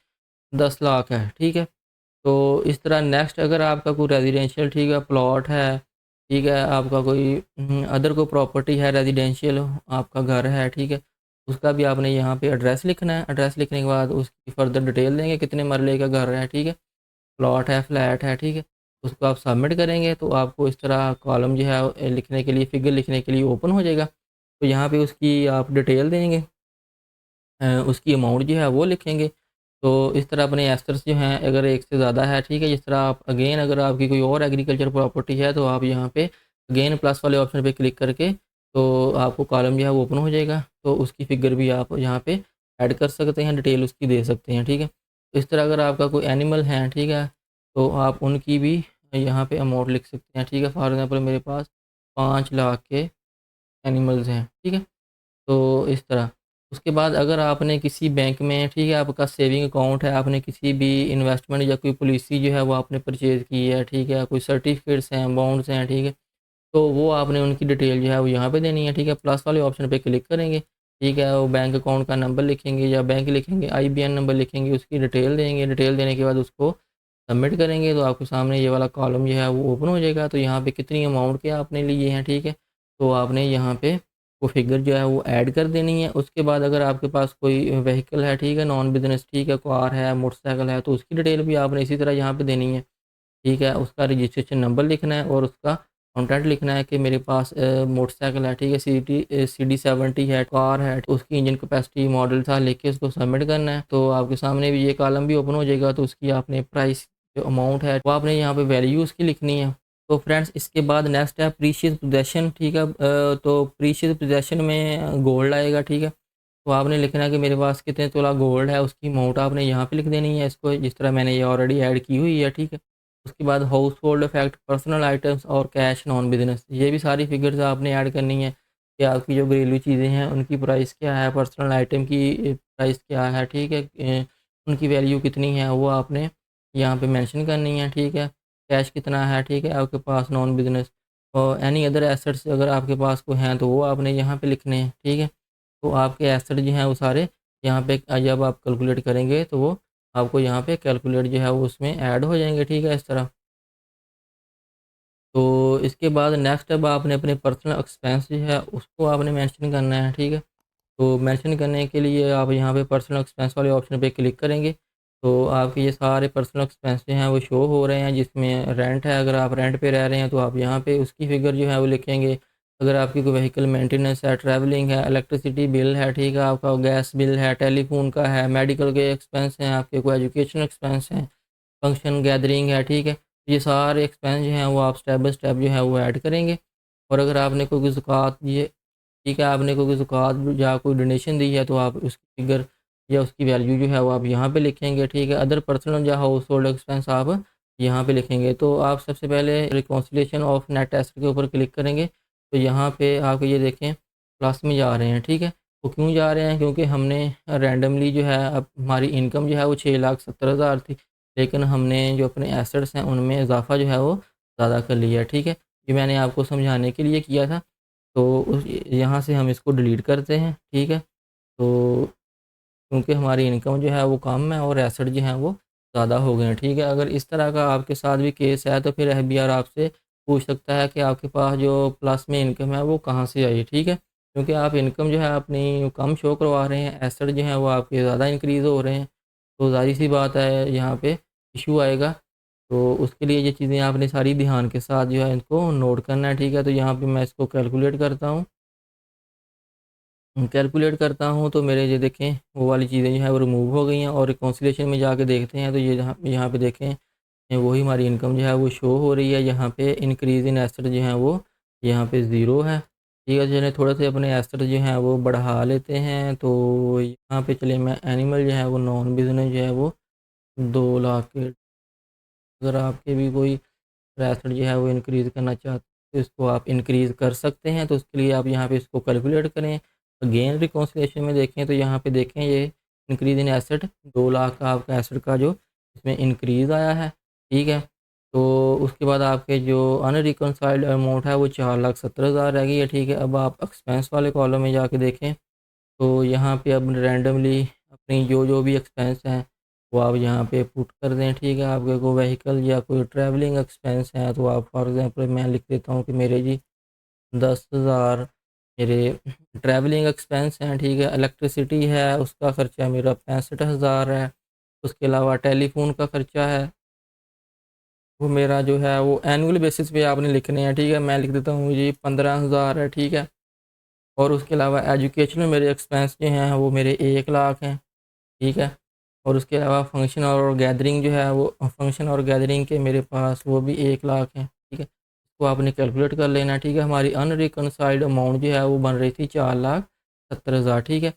10 लाख है, ठीक है। तो इस तरह नेक्स्ट अगर आपका कोई रेजिडेंशियल, ठीक है, प्लॉट है, ठीक है, आपका कोई अदर कोई प्रॉपर्टी है रेजिडेंशियल, आपका घर है, ठीक है, उसका भी आपने यहाँ पे एड्रेस लिखना है। एड्रेस लिखने के बाद उसकी फर्दर डिटेल देंगे, कितने मरले का घर है, ठीक है, प्लॉट है, फ्लैट है, ठीक है। उसको आप सबमिट करेंगे तो आपको इस तरह कॉलम जो है लिखने के लिए, फिगर लिखने के लिए ओपन हो जाएगा। तो यहाँ पे उसकी आप डिटेल देंगे, उसकी अमाउंट जो है वो लिखेंगे। तो इस तरह अपने एसेट्स जो हैं अगर एक से ज़्यादा है, ठीक है, जिस तरह आप अगेन अगर आपकी कोई और एग्रीकल्चर प्रॉपर्टी है तो आप यहाँ पे अगेन प्लस वाले ऑप्शन पे क्लिक करके तो आपको कॉलम जो है वो ओपन हो जाएगा। तो उसकी फ़िगर भी आप यहाँ पे ऐड कर सकते हैं, डिटेल उसकी दे सकते हैं, ठीक है। तो इस तरह अगर आपका कोई एनिमल है, ठीक है, तो आप उनकी भी यहाँ पे अमाउंट लिख सकते हैं, ठीक है। फॉर एग्ज़ाम्पल मेरे पास 5 लाख के एनिमल्स हैं, ठीक है। तो इस तरह उसके बाद अगर आपने किसी बैंक में, ठीक है, आपका सेविंग अकाउंट है, आपने किसी भी इन्वेस्टमेंट या कोई पॉलिसी जो है वो आपने परचेज़ की है, ठीक है, कोई सर्टिफिकेट्स हैं, बॉन्ड्स हैं, ठीक है, तो वो आपने उनकी डिटेल जो है वो यहाँ पे देनी है, ठीक है। प्लस वाले ऑप्शन पे क्लिक करेंगे, ठीक है, वो बैंक अकाउंट का नंबर लिखेंगे या बैंक लिखेंगे, आईबीएन नंबर लिखेंगे, उसकी डिटेल देंगे। डिटेल देने के बाद उसको सबमिट करेंगे तो आपके सामने ये वाला कॉलम जो है वो ओपन हो जाएगा। तो यहाँ पे कितनी अमाउंट के आपने लिए हैं, ठीक है, तो आपने यहाँ पे वो फिगर जो है वो ऐड कर देनी है। उसके बाद अगर आपके पास कोई व्हीकल है, ठीक है, नॉन बिजनेस, ठीक है, कार है, मोटरसाइकिल है, तो उसकी डिटेल भी आपने इसी तरह यहाँ पे देनी है, ठीक है। उसका रजिस्ट्रेशन नंबर लिखना है और उसका कॉन्टैक्ट लिखना है कि मेरे पास मोटरसाइकिल है, ठीक है, CD70 है, कार है, तो उसकी इंजन कैपेसिटी मॉडल था, लिख के उसको सबमिट करना है। तो आपके सामने भी ये कॉलम भी ओपन हो जाएगा। तो उसकी आपने प्राइस जो अमाउंट है वो आपने यहाँ पे वैल्यू उसकी लिखनी है। तो फ्रेंड्स इसके बाद नेक्स्ट है प्रीशियस पोजेसन, ठीक है। तो प्रीशियस पोजेसन में गोल्ड आएगा, ठीक है। तो आपने लिखना है कि मेरे पास कितने तोला गोल्ड है, उसकी अमाउंट आपने यहाँ पे लिख देनी है इसको, जिस तरह मैंने ये ऑलरेडी ऐड की हुई है, ठीक है। उसके बाद house hold effect, personal items और कैश नॉन बिजनेस, ये भी सारी फिगर्स आपने ऐड करनी है कि आपकी जो घरेलू चीज़ें हैं उनकी प्राइस क्या है, पर्सनल आइटम की प्राइस क्या है, ठीक है, उनकी वैल्यू कितनी है वो आपने यहाँ पे मेंशन करनी है, ठीक है। कैश कितना है, ठीक है, आपके पास नॉन बिजनेस और एनी अदर एसेट्स अगर आपके पास कोई हैं तो वो आपने यहाँ पे लिखने हैं, ठीक है। तो आपके एसेट जो हैं वो सारे यहाँ पे जब आप कैलकुलेट करेंगे तो वो आपको यहाँ पे कैलकुलेट जो है वो उसमें ऐड हो जाएंगे, ठीक है, इस तरह। तो इसके बाद नेक्स्ट अब आपने अपने पर्सनल एक्सपेंस जो है उसको आपने मेंशन करना है, ठीक है। तो मेंशन करने के लिए आप यहाँ पे पर्सनल एक्सपेंस वाले ऑप्शन पे क्लिक करेंगे तो आपके ये सारे पर्सनल एक्सपेंस जो हैं वो शो हो रहे हैं, जिसमें रेंट है, अगर आप रेंट पे रह रहे हैं तो आप यहाँ पे उसकी फ़िगर जो है वो लिखेंगे। अगर आपकी कोई व्हीकल मेंटेनेंस है, ट्रैवलिंग है, इलेक्ट्रिसिटी बिल है, ठीक है, आपका गैस बिल है, टेलीफोन का है, मेडिकल के एक्सपेंस हैं, आपके कोई एजुकेशनल एक्सपेंस हैं, फंक्शन गैदरिंग है, ठीक है। ये सारे एक्सपेंस जो हैं वो आप स्टेप बाय स्टेप जो है वो ऐड करेंगे। और अगर आपने कोई ज़कात ये, ठीक है, आपने कोई ज़कात या कोई डोनेशन दी है तो आप उसकी फिगर या उसकी वैल्यू जो है वो आप यहाँ पे लिखेंगे, ठीक है। अदर पर्सनल या हाउस होल्ड एक्सपेंस आप यहाँ पे लिखेंगे। तो आप सबसे पहले रिकॉन्सिलिएशन ऑफ नेट एसेट के ऊपर क्लिक करेंगे तो यहाँ पे आप ये देखें प्लस में जा रहे हैं, ठीक है। तो क्यों जा रहे हैं, क्योंकि हमने रैंडमली जो है अब हमारी इनकम जो है वो 6,70,000 थी, लेकिन हमने जो अपने एसेट्स हैं उनमें इजाफा जो है वो ज़्यादा कर लिया है, ठीक है। ये मैंने आपको समझाने के लिए किया था। तो उस यहाँ से हम इसको डिलीट करते हैं, ठीक है। तो क्योंकि हमारी इनकम जो है वो कम है और एसेट जो हैं वो ज़्यादा हो गए हैं, ठीक है। अगर इस तरह का आपके साथ भी केस है तो फिर एफबीआर आपसे पूछ सकता है कि आपके पास जो प्लस में इनकम है वो कहाँ से आई, ठीक है। क्योंकि आप इनकम जो है अपनी कम शो करवा रहे हैं, एसेट जो हैं वो आपके ज़्यादा इंक्रीज़ हो रहे हैं, तो ज़ाहिर सी बात है यहाँ पे इशू आएगा। तो उसके लिए ये चीज़ें आपने सारी ध्यान के साथ जो है इनको नोट करना है, ठीक है। तो यहाँ पे मैं इसको कैलकुलेट करता हूँ। कैलकुलेट करता हूँ तो मेरे ये देखें वो वाली चीज़ें जो हैं वो रिमूव हो गई हैं और रिकॉन्सिलिएशन में जाके देखते हैं तो ये यहाँ यहाँ पे देखें वही हमारी इनकम जो है वो शो हो रही है। यहाँ पे इंक्रीज़ इन एसेट जो है वो यहाँ पे ज़ीरो है। ठीक है, चलिए थोड़ा सा अपने एसेट जो हैं वो बढ़ा लेते हैं। तो यहाँ पे चलिए मैं एनिमल जो है वो नॉन बिज़नेस जो है वो 2 लाख के, अगर आपके भी कोई एसेट जो है वो इंक्रीज़ करना चाहते हैं तो इसको आप इंक्रीज़ कर सकते हैं। तो उसके लिए आप यहाँ पे इसको कैलकुलेट करें। अगेन रिकॉन्सिलिएशन में देखें तो यहाँ पे देखें ये इंक्रीज़ इन एसेट 2 लाख का आपका एसेट का जो इसमें इंक्रीज़ आया है। ठीक है, तो उसके बाद आपके जो अनरिकंसाइल्ड अमाउंट है वो 4,70,000 रह गई है। ठीक है, अब आप एक्सपेंस वाले कॉलम में जाके देखें तो यहाँ पे अब रैंडमली अपनी जो भी एक्सपेंस हैं वो आप यहाँ पे पुट कर दें। ठीक है, आपके कोई व्हीकल या कोई ट्रैवलिंग एक्सपेंस है तो आप फॉर एग्जांपल मैं लिख देता हूँ कि मेरे जी 10,000 मेरे ट्रैवलिंग एक्सपेंस हैं। ठीक है, इलेक्ट्रिसिटी है उसका ख़र्चा मेरा 65,000 है। उसके अलावा टेलीफोन का ख़र्चा है वो मेरा जो है वो एनुअल बेसिस पे आपने लिखने हैं। ठीक है, मैं लिख देता हूँ जी 15,000 है। ठीक है, और उसके अलावा एजुकेशनल मेरे एक्सपेंस जो हैं वो मेरे 1 लाख हैं। ठीक है, और उसके अलावा फंक्शन और गैदरिंग जो है वो फंक्शन और गैदरिंग के मेरे पास वो भी 1 लाख हैं। ठीक है, तो आपने कैलकुलेट कर लेना। ठीक है, हमारी अनरिकनसाइल्ड अमाउंट जो है वो बन रही थी 4,70,000। ठीक है,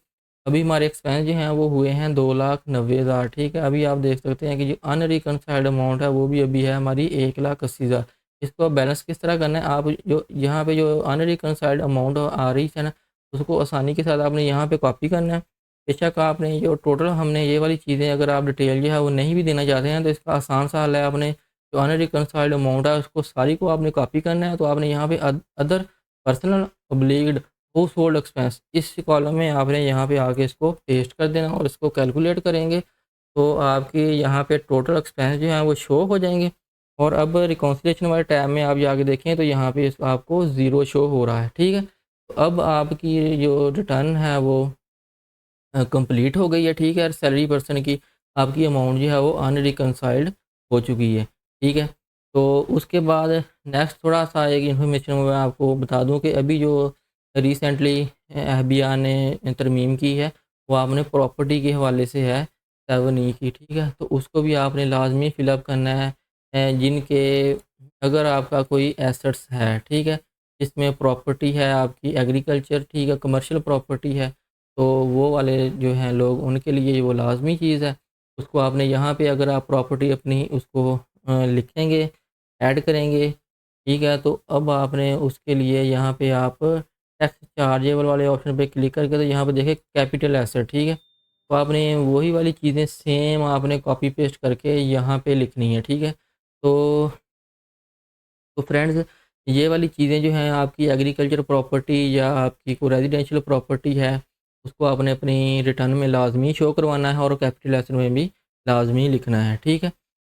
अभी हमारे एक्सपेंस जो हैं वो हुए हैं 2,90,000। ठीक है, अभी आप देख सकते हैं कि जो अनरिकनसाइल्ड अमाउंट है वो भी अभी है हमारी 1,80,000। इसको अब बैलेंस किस तरह करना है, आप जो यहाँ पे जो अनरिकनसाइल्ड अमाउंट आ रही है ना उसको आसानी के साथ आपने यहाँ पे कॉपी करना है। बेशक आपने जो टोटल हमने ये वाली चीज़ें अगर आप डिटेल जो है वो नहीं भी देना चाहते हैं तो इसका आसान सा हल है। आपने जो अनरिकंसाइल्ड अमाउंट है उसको सारी को आपने कॉपी करना है। तो आपने यहाँ पे other personal obliged house hold expense इस कॉलम में आपने यहाँ पे आके इसको पेस्ट कर देना और इसको कैलकुलेट करेंगे तो आपके यहाँ पे टोटल एक्सपेंस जो हैं वो शो हो जाएंगे। और अब रिकॉन्सिलेशन वाले टैब में आप जाके देखें तो यहाँ पे आपको ज़ीरो शो हो रहा है। ठीक है, तो अब आपकी जो रिटर्न है वो कंप्लीट हो गई है। ठीक है, और सैलरी पर्सन की आपकी अमाउंट जो है वो अनरिकंसाइल्ड हो चुकी है। ठीक है, तो उसके बाद नेक्स्ट थोड़ा सा एक इन्फॉर्मेशन मैं आपको बता दूं कि अभी जो रिसेंटली एफबीआई ने तरमीम की है वो आपने प्रॉपर्टी के हवाले से है 7E की। ठीक है, तो उसको भी आपने लाजमी फिलअप करना है। जिनके अगर आपका कोई एसेट्स है, ठीक है, जिसमें प्रॉपर्टी है आपकी एग्रीकल्चर, ठीक है, कमर्शियल प्रॉपर्टी है, तो वो वाले जो हैं लोग उनके लिए वो लाज़मी चीज़ है। उसको आपने यहाँ पे अगर आप प्रॉपर्टी अपनी उसको लिखेंगे, ऐड करेंगे, ठीक है, तो अब आपने उसके लिए यहाँ पे आप टैक्स चार्जेबल वाले ऑप्शन पे क्लिक करके तो यहाँ पे देखिए कैपिटल एसेट। ठीक है, तो आपने वही वाली चीज़ें सेम आपने कॉपी पेस्ट करके यहाँ पे लिखनी है। ठीक है, तो फ्रेंड्स ये वाली चीज़ें जो हैं आपकी एग्रीकल्चर प्रॉपर्टी या आपकी कोई रेजिडेंशियल प्रॉपर्टी है उसको आपने अपनी रिटर्न में लाजमी शो करवाना है और कैपिटल एसेट में भी लाजमी लिखना है। ठीक है,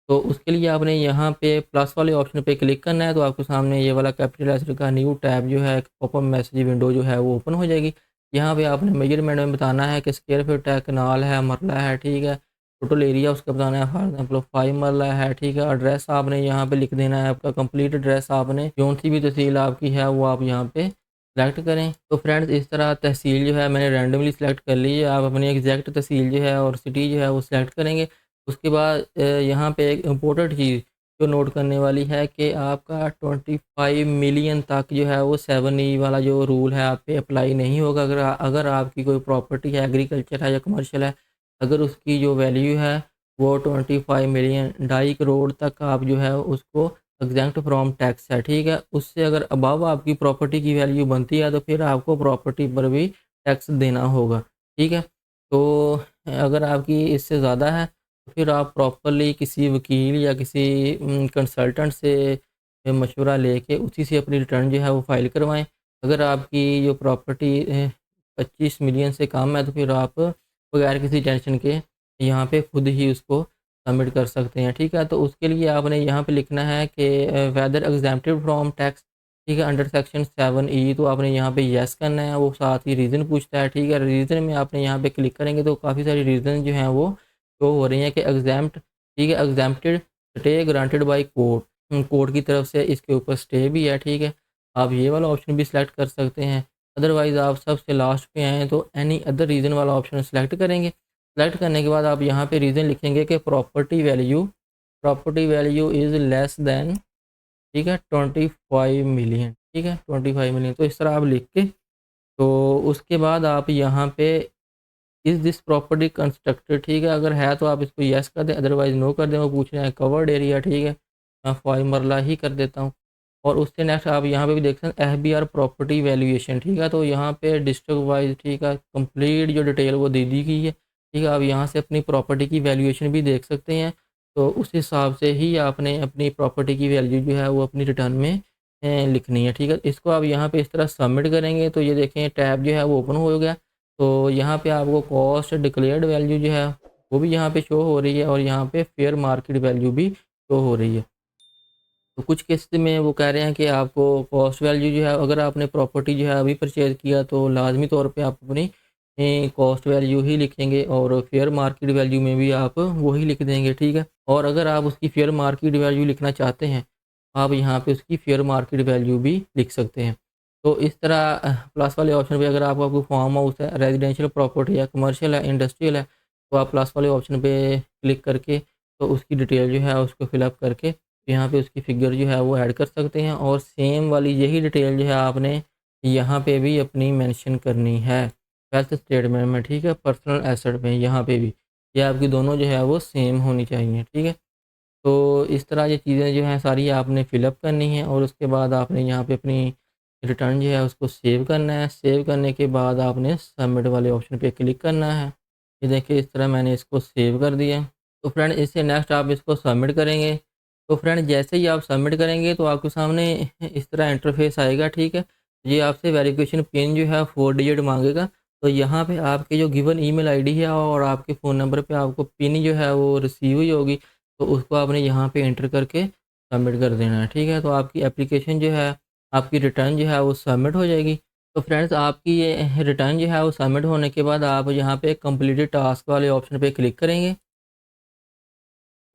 तो उसके लिए आपने यहाँ पे प्लस वाले ऑप्शन पे क्लिक करना है तो आपके सामने ये वाला कैपिटल एसेट का न्यू टैब जो है पॉपअप मैसेज विंडो जो है वो ओपन हो जाएगी। यहाँ पे आपने मेजरमेंट में बताना है कि स्क्वायर फीट है, कनाल है, मरला है। ठीक है, टोटल एरिया उसका बताना है, फॉर एग्जाम्पल 5 मरला है। ठीक है, एड्रेस आपने यहाँ पे लिख देना है, आपका कंप्लीट एड्रेस आपने कौन सी भी तहसील आपकी है वो आप यहाँ पे सेलेक्ट करें। तो फ्रेंड्स इस तरह तहसील जो है मैंने रैंडमली सेलेक्ट कर ली है। आप अपनी एग्जैक्ट तहसील जो है और सिटी जो है वो सिलेक्ट करेंगे। उसके बाद यहाँ पे एक इम्पोर्टेंट चीज़ जो नोट करने वाली है कि आपका 25 मिलियन तक जो है वो 7E वाला जो रूल है आप पे अप्लाई नहीं होगा। अगर आपकी कोई प्रॉपर्टी है, एग्रीकल्चर है या कमर्शियल है, अगर उसकी जो वैल्यू है वो 25 मिलियन 2.5 करोड़ तक आप जो है उसको एग्जैम्प्ट फ्रॉम टैक्स है। ठीक है, उससे अगर अबव आपकी प्रॉपर्टी की वैल्यू बनती है तो फिर आपको प्रॉपर्टी पर भी टैक्स देना होगा। ठीक है, तो अगर आपकी इससे ज़्यादा है तो फिर आप प्रॉपरली किसी वकील या किसी कंसल्टेंट से मशवरा लेके उसी से अपनी रिटर्न जो है वो फाइल करवाएं। अगर आपकी जो प्रॉपर्टी 25 मिलियन से कम है तो फिर आप बगैर किसी टेंशन के यहाँ पे खुद ही उसको सबमिट कर सकते हैं। ठीक है, तो उसके लिए आपने यहाँ पे लिखना है कि वेदर एग्जैम्प्टेड फ्रॉम टैक्स। ठीक है, अंडर सेक्शन 7E तो आपने यहाँ पे येस करना है। वो साथ ही रीज़न पूछता है। ठीक है, रीज़न में आपने यहाँ पे क्लिक करेंगे तो काफ़ी सारी रीज़न जो हैं वो शो हो रही हैं कि एग्जैम्प्ट, ठीक है, exempted stay granted by court, court की तरफ से इसके ऊपर स्टे भी है। ठीक है, आप ये वाला ऑप्शन भी सिलेक्ट कर सकते हैं। अदरवाइज़ आप सबसे लास्ट पे आएँ तो एनी अदर रीज़न वाला ऑप्शन सेलेक्ट करेंगे। सेलेक्ट करने के बाद आप यहाँ पे रीज़न लिखेंगे कि property value property value is less than, ठीक है, 25 मिलियन, ठीक है, 25 मिलियन। तो इस तरह आप लिख के, तो उसके बाद आप यहाँ पे इज़ दिस प्रॉपर्टी कंस्ट्रक्टेड, ठीक है, अगर है तो आप इसको येस कर दें, अदरवाइज़ नो कर दें। वो पूछ रहे हैं कवर्ड एरिया, ठीक है, मैं फॉय मरला ही कर देता हूँ। और उससे नेक्स्ट आप यहाँ पे भी देख सकते हैं एफबीआर प्रॉपर्टी वैल्यूएशन, ठीक है, तो यहाँ पे डिस्ट्रिक्ट वाइज, ठीक है, कंप्लीट जो डिटेल वो दे दी गई है, ठीक है। आप यहाँ से अपनी प्रॉपर्टी की वैल्यूएशन भी देख सकते हैं। तो उस हिसाब से ही आपने अपनी प्रॉपर्टी की वैल्यू जो है वो अपनी रिटर्न में लिखनी है, ठीक है। इसको आप यहाँ पे इस तरह सबमिट करेंगे तो ये देखें टैब जो है वो ओपन हो गया। तो यहाँ पे आपको कॉस्ट डिक्लेयर्ड वैल्यू जो है वो भी यहाँ पे शो हो रही है और यहाँ पे फेयर मार्केट वैल्यू भी शो हो रही है। तो कुछ केस में वो कह रहे हैं कि आपको कॉस्ट वैल्यू जो है, अगर आपने प्रॉपर्टी जो है अभी परचेज़ किया तो लाजमी तौर पे आप अपनी कॉस्ट वैल्यू ही लिखेंगे और फेयर मार्केट वैल्यू में भी आप वही लिख देंगे, ठीक है। और अगर आप उसकी फेयर मार्केट वैल्यू लिखना चाहते हैं, आप यहाँ पे उसकी फेयर मार्केट वैल्यू भी लिख सकते हैं। तो इस तरह प्लस वाले ऑप्शन पे अगर आपका फार्म हाउस है, रेजिडेंशियल प्रॉपर्टी है, कमर्शियल है, इंडस्ट्रियल है, तो आप प्लस वाले ऑप्शन पे क्लिक करके तो उसकी डिटेल जो है उसको फिलअप करके यहाँ पे उसकी फ़िगर जो है वो ऐड कर सकते हैं। और सेम वाली यही डिटेल जो है आपने यहाँ पे भी अपनी मेंशन करनी है वेल्थ स्टेटमेंट में, ठीक है, पर्सनल एसेट में यहाँ पे भी। ये आपकी दोनों जो है वो सेम होनी चाहिए, ठीक है। तो इस तरह ये चीज़ें जो हैं सारी आपने फ़िलअप करनी है और उसके बाद आपने यहाँ पे अपनी रिटर्न जो है उसको सेव करना है। सेव करने के बाद आपने सबमिट वाले ऑप्शन पे क्लिक करना है। ये देखिए इस तरह मैंने इसको सेव कर दिया। तो फ्रेंड इससे नेक्स्ट आप इसको सबमिट करेंगे। तो फ्रेंड जैसे ही आप सबमिट करेंगे तो आपके सामने इस तरह इंटरफेस आएगा, ठीक है। ये आपसे वेरिफिकेशन पिन जो है 4 डिजिट मांगेगा। तो यहाँ पे आपके जो गिवन ईमेल आईडी है और आपके फ़ोन नंबर पे आपको पिन जो है वो रिसीव हुई होगी, तो उसको आपने यहाँ पे एंटर करके सबमिट कर देना है, ठीक है। तो आपकी एप्लीकेशन जो है, आपकी रिटर्न जो है वो सबमिट हो जाएगी। तो फ्रेंड्स आपकी ये रिटर्न जो है वो सबमिट होने के बाद आप यहाँ पे कंप्लीटेड टास्क वाले ऑप्शन पे क्लिक करेंगे।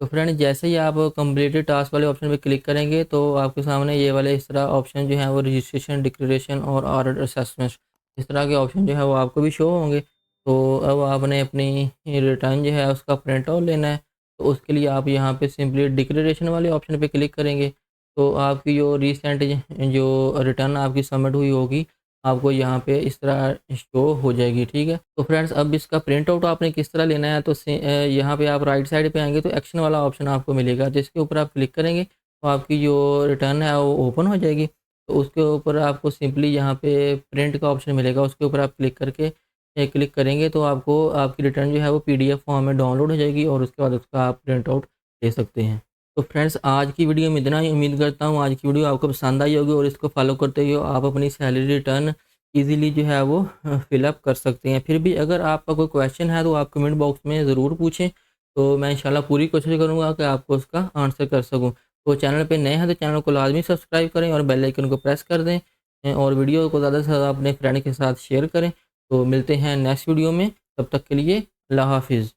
तो फ्रेंड जैसे ही आप कंप्लीटेड टास्क वाले ऑप्शन पे क्लिक करेंगे तो आपके सामने ये वाले इस तरह ऑप्शन जो हैं वो रजिस्ट्रेशन, डिक्लेरेशन और ऑर्डर असेसमेंट, इस तरह के ऑप्शन जो है वो आपको भी शो होंगे। तो अब आपने अपनी रिटर्न जो है उसका प्रिंट आउट लेना है। तो उसके लिए आप यहाँ पे सिंपली डिक्लेरेशन वाले ऑप्शन पे क्लिक करेंगे। तो आपकी जो रिसेंट जो रिटर्न आपकी सबमिट हुई होगी आपको यहाँ पे इस तरह शो हो जाएगी, ठीक है। तो फ्रेंड्स अब इसका प्रिंट आउट आपने किस तरह लेना है, तो यहाँ पे आप राइट साइड पे आएंगे तो एक्शन वाला ऑप्शन आपको मिलेगा, जिसके ऊपर आप क्लिक करेंगे तो आपकी जो रिटर्न है वो ओपन हो जाएगी। तो उसके ऊपर आपको सिंपली यहाँ पे प्रिंट का ऑप्शन मिलेगा, उसके ऊपर आप क्लिक करके क्लिक करेंगे तो आपको आपकी रिटर्न जो है वो PDF फॉर्म में डाउनलोड हो जाएगी और उसके बाद उसका आप प्रिंट आउट ले सकते हैं। तो फ्रेंड्स आज की वीडियो में इतना ही, उम्मीद करता हूँ आज की वीडियो आपको पसंद आई होगी और इसको फॉलो करते हुए आप अपनी सैलरी रिटर्न ईज़िली जो है वो फ़िलअप कर सकते हैं। फिर भी अगर आपका कोई क्वेश्चन है तो आप कमेंट बॉक्स में ज़रूर पूछें, तो मैं इंशाल्लाह पूरी कोशिश करूँगा कि आपको उसका आंसर कर सकूँ। तो चैनल पे नए हैं तो चैनल को लाज़मी सब्सक्राइब करें और बेल आइकन को प्रेस कर दें और वीडियो को ज़्यादा से ज़्यादा अपने फ्रेंड के साथ शेयर करें। तो मिलते हैं नेक्स्ट वीडियो में, तब तक के लिए अल्लाह हाफ़िज़।